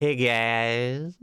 Hey guys.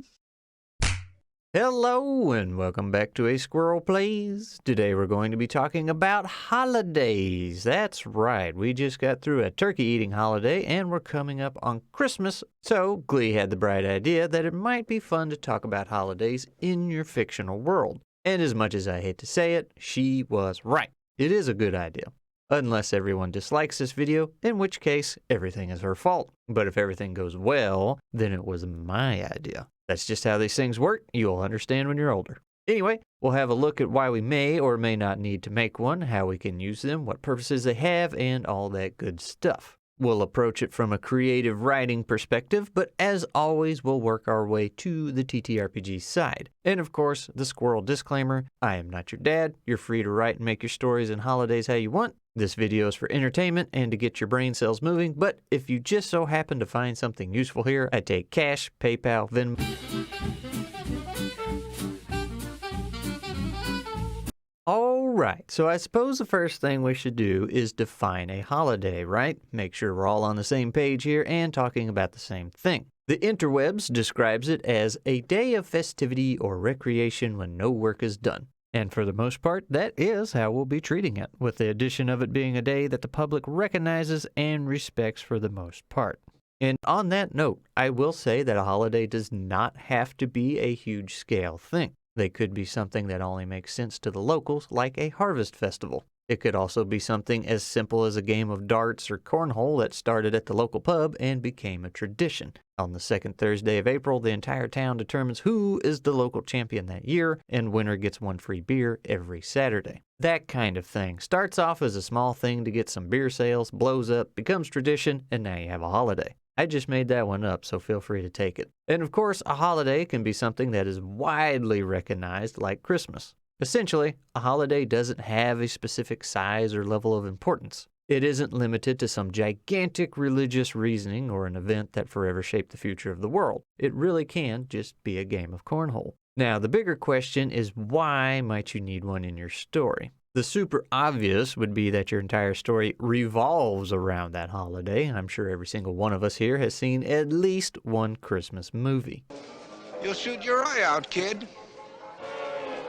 Hello and welcome back to A Squirrel Plays. Today we're going to be talking about holidays. That's right, we just got through a turkey eating holiday and we're coming up on Christmas. So Glee had the bright idea that it might be fun to talk about holidays in your fictional world. And as much as I hate to say it, she was right. It is a good idea. Unless everyone dislikes this video, in which case everything is her fault. But if everything goes well, then it was my idea. That's just how these things work. You'll understand when you're older. Anyway, we'll have a look at why we may or may not need to make one, how we can use them, what purposes they have, and all that good stuff. We'll approach it from a creative writing perspective, but as always, we'll work our way to the TTRPG side. And of course, the squirrel disclaimer, I am not your dad. You're free to write and make your stories and holidays how you want. This video is for entertainment and to get your brain cells moving, but if you just so happen to find something useful here, I take cash, PayPal, Venmo. Alright, so I suppose the first thing we should do is define a holiday, right? Make sure we're all on the same page here and talking about the same thing. The interwebs describes it as a day of festivity or recreation when no work is done. And for the most part, that is how we'll be treating it, with the addition of it being a day that the public recognizes and respects for the most part. And on that note, I will say that a holiday does not have to be a huge scale thing. They could be something that only makes sense to the locals, like a harvest festival. It could also be something as simple as a game of darts or cornhole that started at the local pub and became a tradition. On the second Thursday of April, the entire town determines who is the local champion that year, and winner gets one free beer every Saturday. That kind of thing starts off as a small thing to get some beer sales, blows up, becomes tradition, and now you have a holiday. I just made that one up, so feel free to take it. And of course, a holiday can be something that is widely recognized, like Christmas. Essentially, a holiday doesn't have a specific size or level of importance. It isn't limited to some gigantic religious reasoning or an event that forever shaped the future of the world. It really can just be a game of cornhole. Now, the bigger question is, why might you need one in your story? The super obvious would be that your entire story revolves around that holiday. I'm sure every single one of us here has seen at least one Christmas movie. You'll shoot your eye out, kid.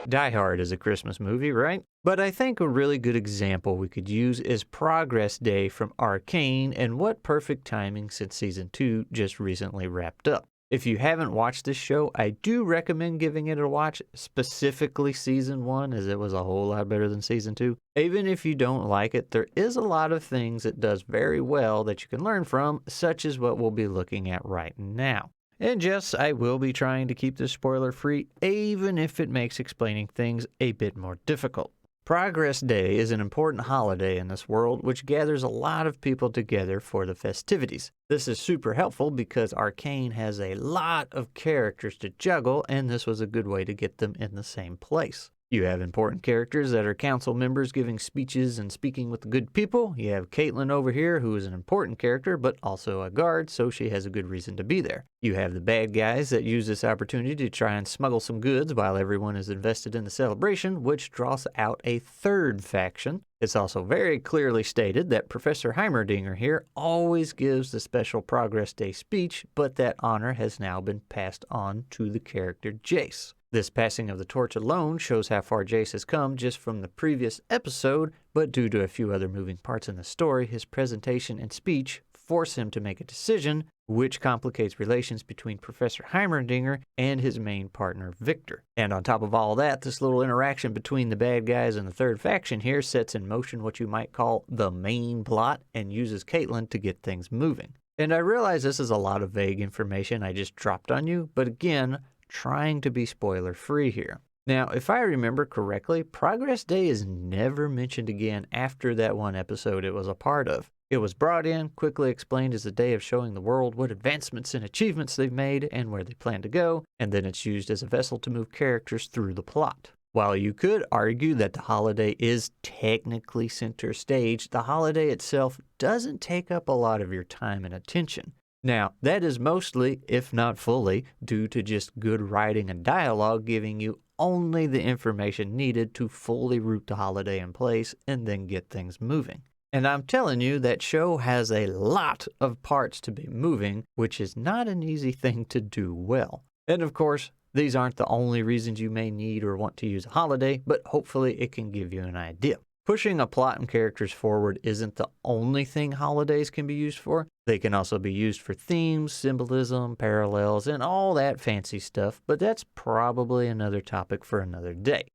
Die Hard is a Christmas movie, right? But I think a really good example we could use is Progress Day from Arcane, and what perfect timing since Season 2 just recently wrapped up. If you haven't watched this show, I do recommend giving it a watch, specifically Season 1, as it was a whole lot better than Season 2. Even if you don't like it, there is a lot of things it does very well that you can learn from, such as what we'll be looking at right now. And yes, I will be trying to keep this spoiler-free, even if it makes explaining things a bit more difficult. Progress Day is an important holiday in this world, which gathers a lot of people together for the festivities. This is super helpful because Arcane has a lot of characters to juggle, and this was a good way to get them in the same place. You have important characters that are council members giving speeches and speaking with the good people. You have Caitlin over here, who is an important character, but also a guard, so she has a good reason to be there. You have the bad guys that use this opportunity to try and smuggle some goods while everyone is invested in the celebration, which draws out a third faction. It's also very clearly stated that Professor Heimerdinger here always gives the special Progress Day speech, but that honor has now been passed on to the character Jace. This passing of the torch alone shows how far Jace has come just from the previous episode, but due to a few other moving parts in the story, his presentation and speech force him to make a decision, which complicates relations between Professor Heimerdinger and his main partner, Victor. And on top of all that, this little interaction between the bad guys and the third faction here sets in motion what you might call the main plot and uses Caitlin to get things moving. And I realize this is a lot of vague information I just dropped on you, but again, trying to be spoiler-free here. Now, if I remember correctly, Progress Day is never mentioned again after that one episode it was a part of. It was brought in, quickly explained as a day of showing the world what advancements and achievements they've made and where they plan to go, and then it's used as a vessel to move characters through the plot. While you could argue that the holiday is technically center stage, the holiday itself doesn't take up a lot of your time and attention. Now, that is mostly, if not fully, due to just good writing and dialogue giving you only the information needed to fully root the holiday in place and then get things moving. And I'm telling you, that show has a lot of parts to be moving, which is not an easy thing to do well. And of course, these aren't the only reasons you may need or want to use a holiday, but hopefully it can give you an idea. Pushing a plot and characters forward isn't the only thing holidays can be used for. They can also be used for themes, symbolism, parallels, and all that fancy stuff, but that's probably another topic for another day.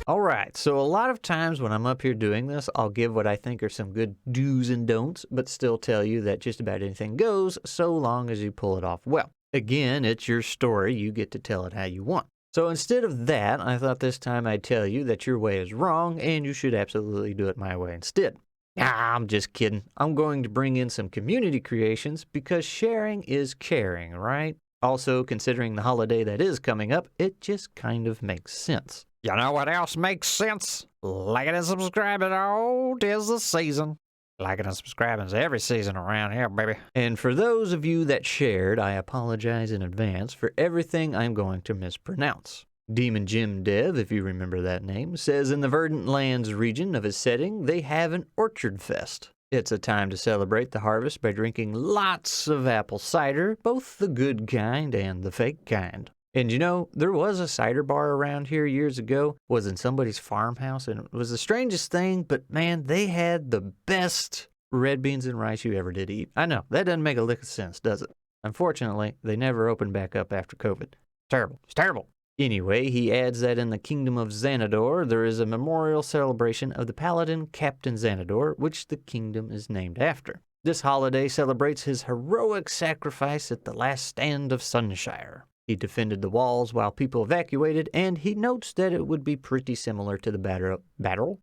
All right, so a lot of times when I'm up here doing this, I'll give what I think are some good do's and don'ts, but still tell you that just about anything goes so long as you pull it off well. Again, it's your story. You get to tell it how you want. So instead of that, I thought this time I'd tell you that your way is wrong and you should absolutely do it my way instead. I'm just kidding. I'm going to bring in some community creations because sharing is caring, right? Also, considering the holiday that is coming up, it just kind of makes sense. You know what else makes sense? Liking and subscribing. Oh, 'tis the season. Liking and subscribing is every season around here, baby. And for those of you that shared, I apologize in advance for everything I'm going to mispronounce. Demon Jim Dev, if you remember that name, says in the Verdant Lands region of his setting, they have an orchard fest. It's a time to celebrate the harvest by drinking lots of apple cider, both the good kind and the fake kind. And you know, there was a cider bar around here years ago, was in somebody's farmhouse, and it was the strangest thing, but man, they had the best red beans and rice you ever did eat. I know, that doesn't make a lick of sense, does it? Unfortunately, they never opened back up after COVID. Terrible. It's terrible. Anyway, he adds that in the Kingdom of Xanador, there is a memorial celebration of the paladin Captain Xanador, which the kingdom is named after. This holiday celebrates his heroic sacrifice at the last stand of Sunshire. He defended the walls while people evacuated, and he notes that it would be pretty similar to the Battle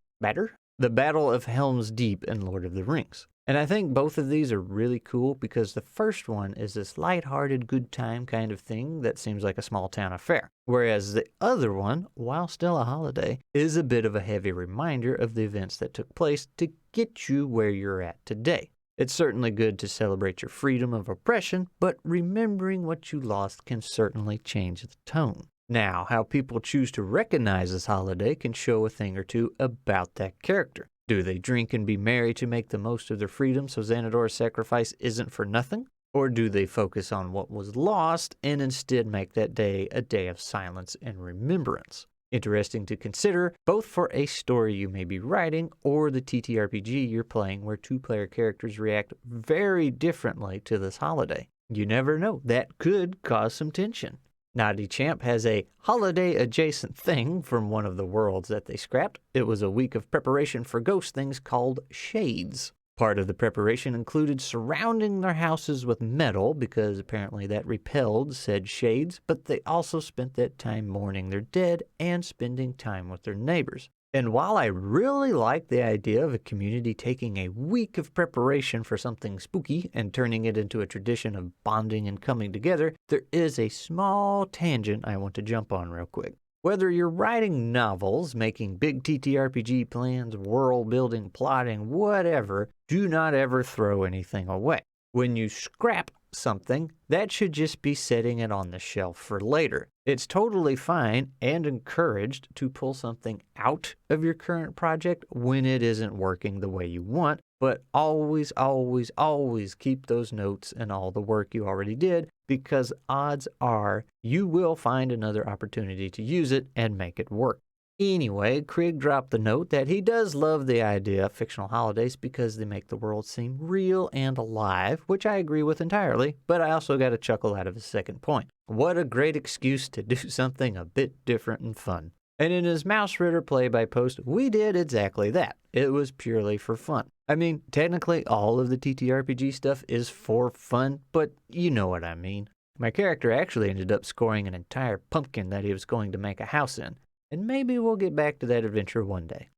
of Helm's Deep in Lord of the Rings. And I think both of these are really cool because the first one is this lighthearted, good time kind of thing that seems like a small town affair. Whereas the other one, while still a holiday, is a bit of a heavy reminder of the events that took place to get you where you're at today. It's certainly good to celebrate your freedom of oppression, but remembering what you lost can certainly change the tone. Now, how people choose to recognize this holiday can show a thing or two about that character. Do they drink and be merry to make the most of their freedom so Xanador's sacrifice isn't for nothing? Or do they focus on what was lost and instead make that day a day of silence and remembrance? Interesting to consider, both for a story you may be writing or the TTRPG you're playing where two-player characters react very differently to this holiday. You never know, that could cause some tension. Naughty Champ has a holiday-adjacent thing from one of the worlds that they scrapped. It was a week of preparation for ghost things called Shades. Part of the preparation included surrounding their houses with metal because apparently that repelled said shades, but they also spent that time mourning their dead and spending time with their neighbors. And while I really like the idea of a community taking a week of preparation for something spooky and turning it into a tradition of bonding and coming together, there is a small tangent I want to jump on real quick. Whether you're writing novels, making big TTRPG plans, world building, plotting, whatever, do not ever throw anything away. When you scrap something, that should just be setting it on the shelf for later. It's totally fine and encouraged to pull something out of your current project when it isn't working the way you want, but always, always, always keep those notes and all the work you already did, because odds are you will find another opportunity to use it and make it work. Anyway, Craig dropped the note that he does love the idea of fictional holidays because they make the world seem real and alive, which I agree with entirely, but I also got a chuckle out of his second point. What a great excuse to do something a bit different and fun. And in his Mouse Ritter play-by-post, we did exactly that. It was purely for fun. I mean, technically all of the TTRPG stuff is for fun, but you know what I mean. My character actually ended up scoring an entire pumpkin that he was going to make a house in. And maybe we'll get back to that adventure one day.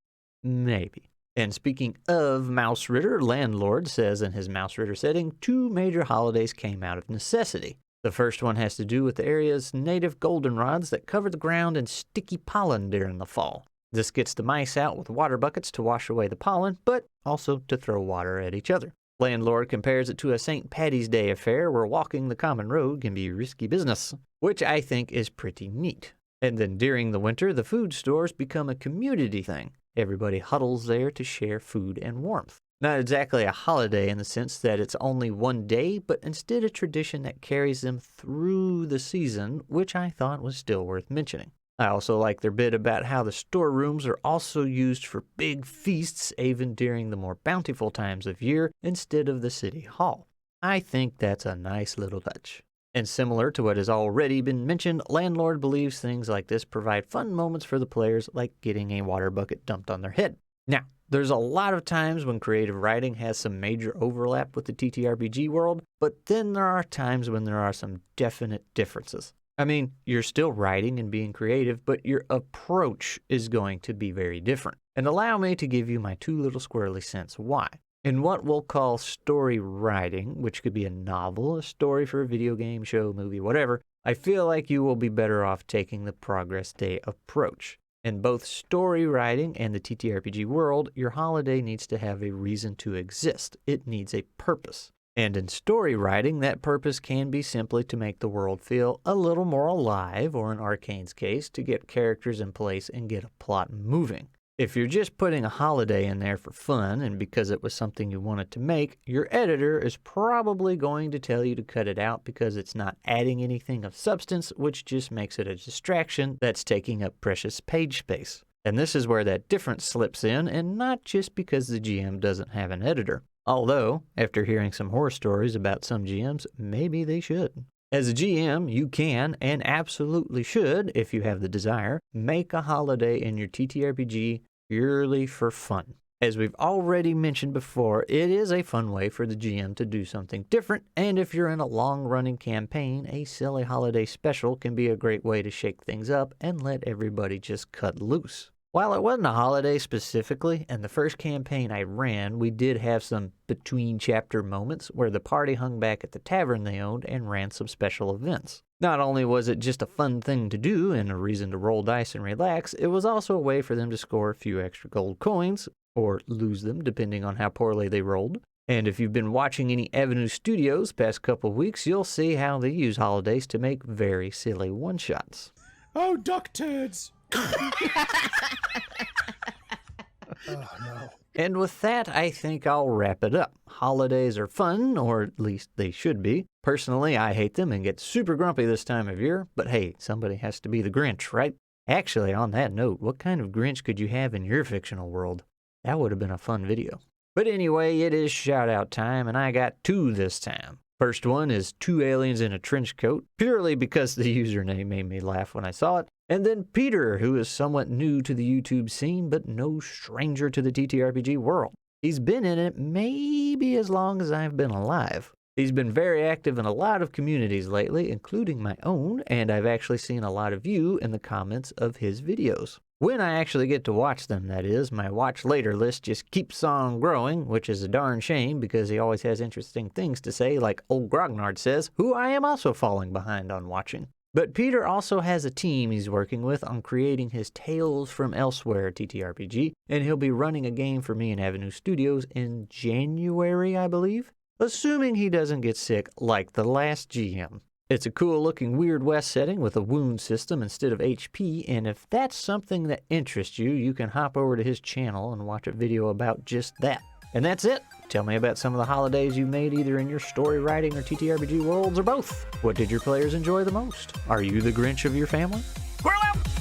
Maybe. And speaking of Mouse Ritter, Landlord says in his Mouse Ritter setting, 2 major holidays came out of necessity. The first one has to do with the area's native goldenrods that cover the ground in sticky pollen during the fall. This gets the mice out with water buckets to wash away the pollen, but also to throw water at each other. Landlord compares it to a St. Paddy's Day affair where walking the common road can be risky business, which I think is pretty neat. And then during the winter, the food stores become a community thing. Everybody huddles there to share food and warmth. Not exactly a holiday in the sense that it's only one day, but instead a tradition that carries them through the season, which I thought was still worth mentioning. I also like their bit about how the storerooms are also used for big feasts even during the more bountiful times of year instead of the city hall. I think that's a nice little touch. And similar to what has already been mentioned, Landlord believes things like this provide fun moments for the players, like getting a water bucket dumped on their head. Now, there's a lot of times when creative writing has some major overlap with the TTRPG world, but then there are times when there are some definite differences. I mean, you're still writing and being creative, but your approach is going to be very different. And allow me to give you my 2 little squirrely cents why. In what we'll call story writing, which could be a novel, a story for a video game, show, movie, whatever, I feel like you will be better off taking the Progress Day approach. In both story writing and the TTRPG world, your holiday needs to have a reason to exist. It needs a purpose. And in story writing, that purpose can be simply to make the world feel a little more alive, or in Arcane's case, to get characters in place and get a plot moving. If you're just putting a holiday in there for fun and because it was something you wanted to make, your editor is probably going to tell you to cut it out because it's not adding anything of substance, which just makes it a distraction that's taking up precious page space. And this is where that difference slips in, and not just because the GM doesn't have an editor. Although, after hearing some horror stories about some GMs, maybe they should. As a GM, you can, and absolutely should, if you have the desire, make a holiday in your TTRPG purely for fun. As we've already mentioned before, it is a fun way for the GM to do something different, and if you're in a long-running campaign, a silly holiday special can be a great way to shake things up and let everybody just cut loose. While it wasn't a holiday specifically, in the first campaign I ran, we did have some between-chapter moments where the party hung back at the tavern they owned and ran some special events. Not only was it just a fun thing to do and a reason to roll dice and relax, it was also a way for them to score a few extra gold coins, or lose them depending on how poorly they rolled. And if you've been watching any Avenue Studios past couple weeks, you'll see how they use holidays to make very silly one-shots. Oh, duck turds! Oh, no. And with that, I think I'll wrap it up. Holidays are fun, or at least they should be. Personally, I hate them and get super grumpy this time of year, but hey, somebody has to be the Grinch, right? Actually, on that note, what kind of Grinch could you have in your fictional world? That would have been a fun video. But anyway, it is shout-out time, and I got 2 this time. First one is 2 aliens in a trench coat, purely because the username made me laugh when I saw it. And then Peter, who is somewhat new to the YouTube scene, but no stranger to the TTRPG world. He's been in it maybe as long as I've been alive. He's been very active in a lot of communities lately, including my own, and I've actually seen a lot of you in the comments of his videos. When I actually get to watch them, that is. My watch later list just keeps on growing, which is a darn shame because he always has interesting things to say, like old Grognard says, who I am also falling behind on watching. But Peter also has a team he's working with on creating his Tales from Elsewhere TTRPG, and he'll be running a game for me in Avenue Studios in January, I believe, assuming he doesn't get sick like the last GM. It's a cool-looking Weird West setting with a wound system instead of HP, and if that's something that interests you, you can hop over to his channel and watch a video about just that. And that's it. Tell me about some of the holidays you made either in your story writing or TTRPG worlds or both. What did your players enjoy the most? Are you the Grinch of your family? Squirrel out!